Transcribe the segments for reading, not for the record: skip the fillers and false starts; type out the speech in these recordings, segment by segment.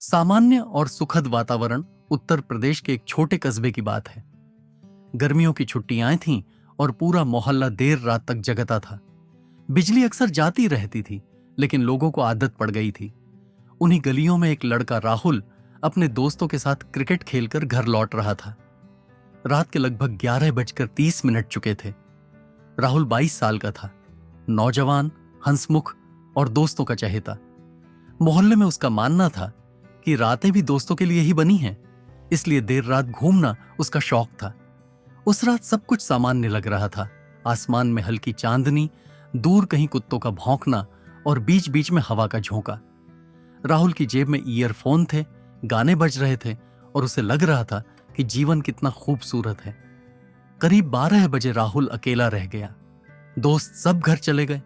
सामान्य और सुखद वातावरण उत्तर प्रदेश के एक छोटे कस्बे की बात है। गर्मियों की छुट्टियां थीं और पूरा मोहल्ला देर रात तक जगता था। बिजली अक्सर जाती रहती थी, लेकिन लोगों को आदत पड़ गई थी। उन्हीं गलियों में एक लड़का राहुल अपने दोस्तों के साथ क्रिकेट खेलकर घर लौट रहा था। रात के लगभग 11:30 चुके थे। राहुल 22 साल का था, नौजवान, हंसमुख और दोस्तों का चहेता। मोहल्ले में उसका मानना था कि रातें भी दोस्तों के लिए ही बनी हैं, इसलिए देर रात घूमना उसका शौक था। उस रात सब कुछ सामान्य लग रहा था। आसमान में हल्की चांदनी, दूर कहीं कुत्तों का भौंकना और बीच बीच में हवा का झोंका। राहुल की जेब में ईयरफोन थे, गाने बज रहे थे और उसे लग रहा था कि जीवन कितना खूबसूरत है। करीब 12 बजे राहुल अकेला रह गया। दोस्त सब घर चले गए।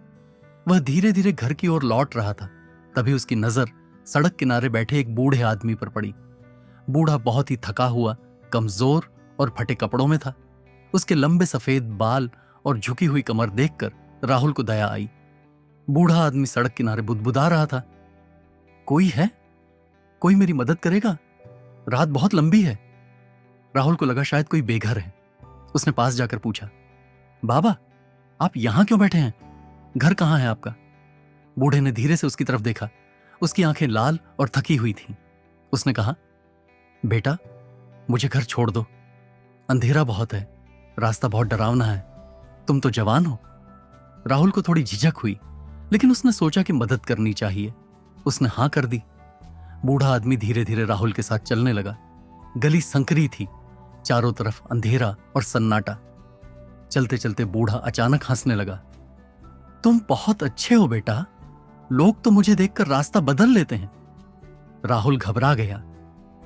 वह धीरे धीरे घर की ओर लौट रहा था। तभी उसकी नजर सड़क किनारे बैठे एक बूढ़े आदमी पर पड़ी। बूढ़ा बहुत ही थका हुआ, कमजोर और फटे कपड़ों में था। उसके लंबे सफेद बाल और झुकी हुई कमर देखकर राहुल को दया आई। बूढ़ा आदमी सड़क किनारे बुदबुदा रहा था, कोई है? कोई मेरी मदद करेगा? रात बहुत लंबी है। राहुल को लगा शायद कोई बेघर है। उसने पास जाकर पूछा, बाबा, आप यहां क्यों बैठे हैं? घर कहां है आपका? बूढ़े ने धीरे से उसकी तरफ देखा। उसकी आंखें लाल और थकी हुई थीं। उसने कहा, बेटा, मुझे घर छोड़ दो। अंधेरा बहुत है, रास्ता बहुत डरावना है। तुम तो जवान हो। राहुल को थोड़ी झिझक हुई, लेकिन उसने सोचा कि मदद करनी चाहिए। उसने हां कर दी। बूढ़ा आदमी धीरे धीरे राहुल के साथ चलने लगा। गली संकरी थी, चारों तरफ अंधेरा और सन्नाटा। चलते चलते बूढ़ा अचानक हंसने लगा। तुम बहुत अच्छे हो बेटा, लोग तो मुझे देखकर रास्ता बदल लेते हैं। राहुल घबरा गया।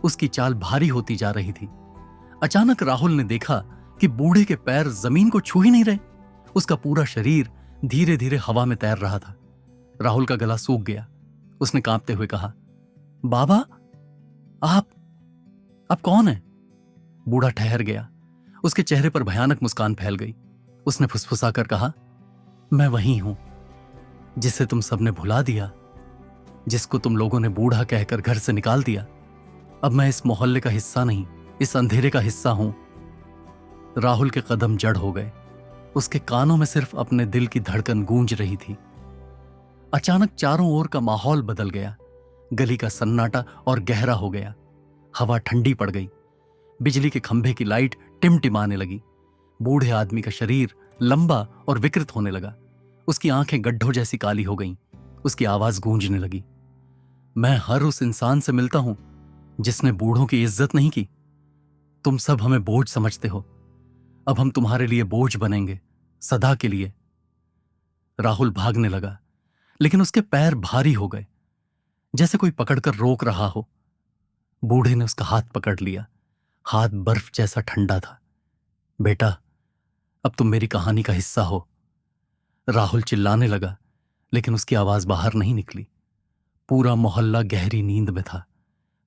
उसकी चाल भारी होती जा रही थी। अचानक राहुल ने देखा कि बूढ़े के पैर जमीन को छू ही नहीं रहे। उसका पूरा शरीर धीरे धीरे हवा में तैर रहा था। राहुल का गला सूख गया। उसने कांपते हुए कहा, बाबा, आप कौन हैं? बूढ़ा ठहर गया। उसके चेहरे पर भयानक मुस्कान फैल गई। उसने फुसफुसाकर कहा, मैं वही हूं जिसे तुम सबने भुला दिया, जिसको तुम लोगों ने बूढ़ा कहकर घर से निकाल दिया। अब मैं इस मोहल्ले का हिस्सा नहीं, इस अंधेरे का हिस्सा हूं। राहुल के कदम जड़ हो गए। उसके कानों में सिर्फ अपने दिल की धड़कन गूंज रही थी। अचानक चारों ओर का माहौल बदल गया। गली का सन्नाटा और गहरा हो गया। हवा ठंडी पड़ गई। बिजली के खंभे की लाइट टिमटिमाने लगी। बूढ़े आदमी का शरीर लंबा और विकृत होने लगा। उसकी आंखें गड्ढों जैसी काली हो गईं। उसकी आवाज गूंजने लगी, मैं हर उस इंसान से मिलता हूं जिसने बूढ़ों की इज्जत नहीं की। तुम सब हमें बोझ समझते हो, अब हम तुम्हारे लिए बोझ बनेंगे, सदा के लिए। राहुल भागने लगा, लेकिन उसके पैर भारी हो गए, जैसे कोई पकड़कर रोक रहा हो। बूढ़े ने उसका हाथ पकड़ लिया। हाथ बर्फ जैसा ठंडा था। बेटा, अब तुम मेरी कहानी का हिस्सा हो। राहुल चिल्लाने लगा, लेकिन उसकी आवाज बाहर नहीं निकली। पूरा मोहल्ला गहरी नींद में था।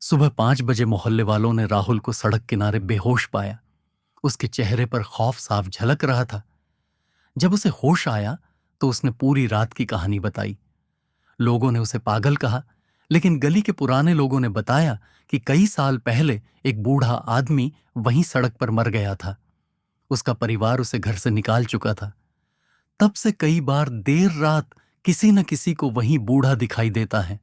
सुबह 5 बजे मोहल्ले वालों ने राहुल को सड़क किनारे बेहोश पाया। उसके चेहरे पर खौफ साफ झलक रहा था। जब उसे होश आया तो उसने पूरी रात की कहानी बताई। लोगों ने उसे पागल कहा, लेकिन गली के पुराने लोगों ने बताया कि कई साल पहले एक बूढ़ा आदमी वहीं सड़क पर मर गया था। उसका परिवार उसे घर से निकाल चुका था। तब से कई बार देर रात किसी न किसी को वहीं बूढ़ा दिखाई देता है।